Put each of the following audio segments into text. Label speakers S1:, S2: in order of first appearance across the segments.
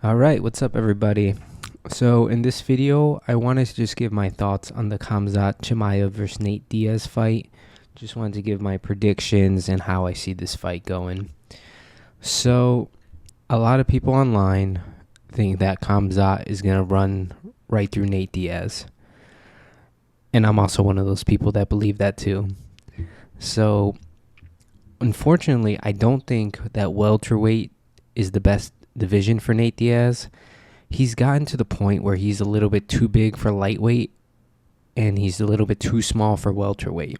S1: All right, what's up, everybody? So, in this video, I wanted to just give my thoughts on the Khamzat Chimaev versus Nate Diaz fight. Just wanted to give my predictions and how I see this fight going. So, a lot of people online think that Khamzat is going to run right through Nate Diaz. And I'm also one of those people that believe that too. So, unfortunately, I don't think that welterweight is the best division for Nate Diaz. He's gotten to the point where he's a little bit too big for lightweight and he's a little bit too small for welterweight.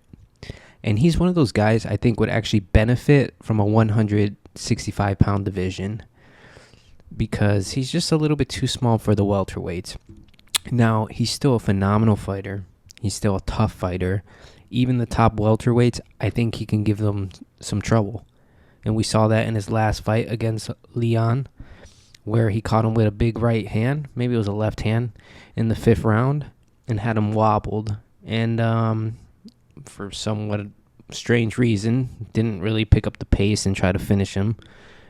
S1: And he's one of those guys I think would actually benefit from a 165-pound division because he's just a little bit too small for the welterweights. Now, he's still a phenomenal fighter. He's still a tough fighter. Even the top welterweights, I think he can give them some trouble. And we saw that in his last fight against Leon, where he caught him with a big right hand, maybe it was a left hand, in the 5th round, and had him wobbled. And for somewhat strange reason, didn't really pick up the pace and try to finish him.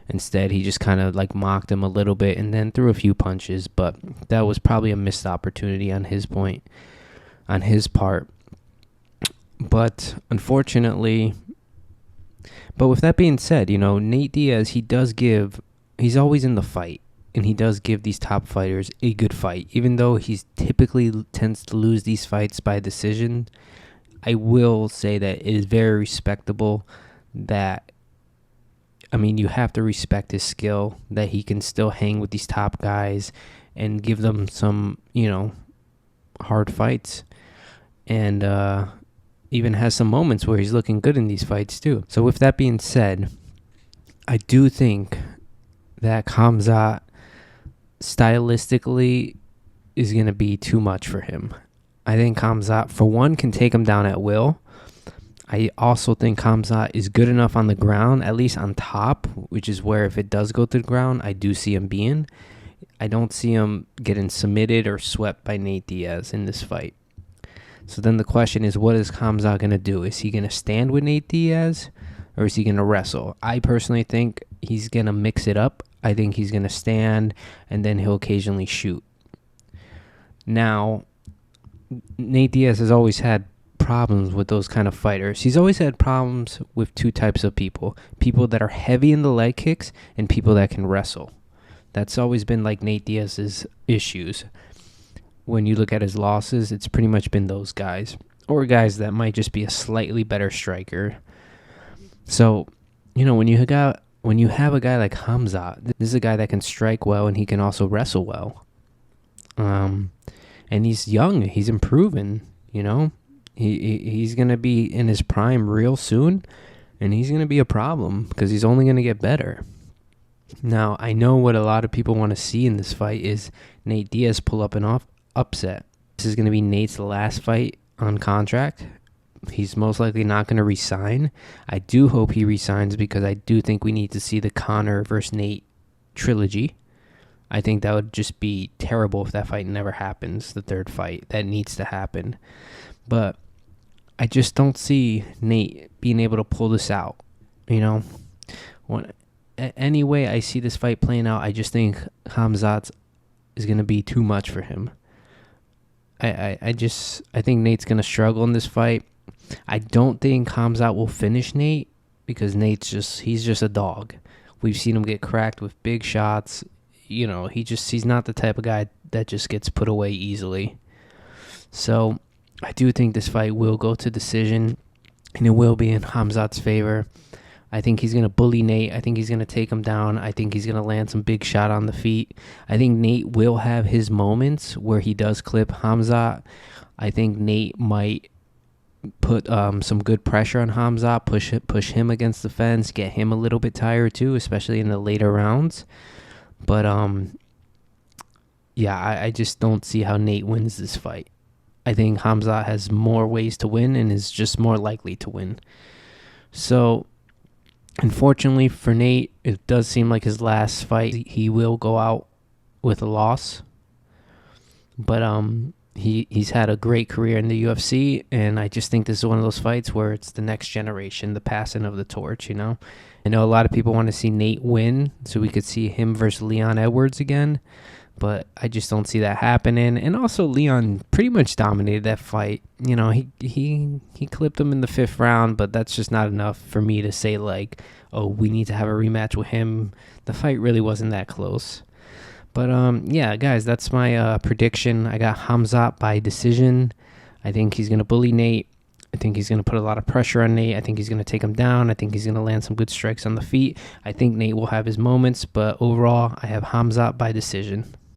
S1: Instead, he just kind of like mocked him a little bit and then threw a few punches. But that was probably a missed opportunity on his part. But unfortunately, but with that being said, Nate Diaz, he's always in the fight. And he does give these top fighters a good fight. Even though he's typically tends to lose these fights by decision, I will say that it is very respectable you have to respect his skill, that he can still hang with these top guys and give them some, hard fights. And even has some moments where he's looking good in these fights too. So with that being said, I do think that Khamzat stylistically is going to be too much for him. I think Khamzat, for one, can take him down at will. I also think Khamzat is good enough on the ground, at least on top, which is where if it does go to the ground, I do see him being. I don't see him getting submitted or swept by Nate Diaz in this fight. So then the question is, what is Khamzat going to do? Is he going to stand with Nate Diaz or is he going to wrestle? I personally think he's going to mix it up. I think he's going to stand and then he'll occasionally shoot. Now, Nate Diaz has always had problems with those kind of fighters. He's always had problems with two types of people. People that are heavy in the leg kicks and people that can wrestle. That's always been like Nate Diaz's issues. When you look at his losses, it's pretty much been those guys. Or guys that might just be a slightly better striker. So, when you have a guy like Khamzat, this is a guy that can strike well and he can also wrestle well. And he's young. He's improving, He's going to be in his prime real soon, and he's going to be a problem because he's only going to get better. Now, I know what a lot of people want to see in this fight is Nate Diaz pull up an upset. This is going to be Nate's last fight on contract. He's most likely not going to resign. I do hope he resigns because I do think we need to see the Conor versus Nate trilogy. I think that would just be terrible if that fight never happens, the third fight. That needs to happen. But I just don't see Nate being able to pull this out. Any way I see this fight playing out, I just think Khamzat is going to be too much for him. I think Nate's going to struggle in this fight. I don't think Khamzat will finish Nate because he's just a dog. We've seen him get cracked with big shots. He's not the type of guy that just gets put away easily. So I do think this fight will go to decision and it will be in Khamzat's favor. I think he's going to bully Nate. I think he's going to take him down. I think he's going to land some big shot on the feet. I think Nate will have his moments where he does clip Khamzat. I think Nate might put some good pressure on Khamzat, push him against the fence, get him a little bit tired too, especially in the later rounds. But I just don't see how Nate wins this fight. I think Khamzat has more ways to win and is just more likely to win. So, unfortunately for Nate, it does seem like his last fight, he will go out with a loss. But he's had a great career in the UFC, and I just think this is one of those fights where it's the next generation, the passing of the torch, I know a lot of people want to see Nate win so we could see him versus Leon Edwards again, but I just don't see that happening. And also, Leon pretty much dominated that fight. You know, he clipped him in the 5th round, but that's just not enough for me to say, like, oh, we need to have a rematch with him. The fight really wasn't that close. But, yeah, guys, that's my prediction. I got Khamzat by decision. I think he's going to bully Nate. I think he's going to put a lot of pressure on Nate. I think he's going to take him down. I think he's going to land some good strikes on the feet. I think Nate will have his moments, but overall, I have Khamzat by decision.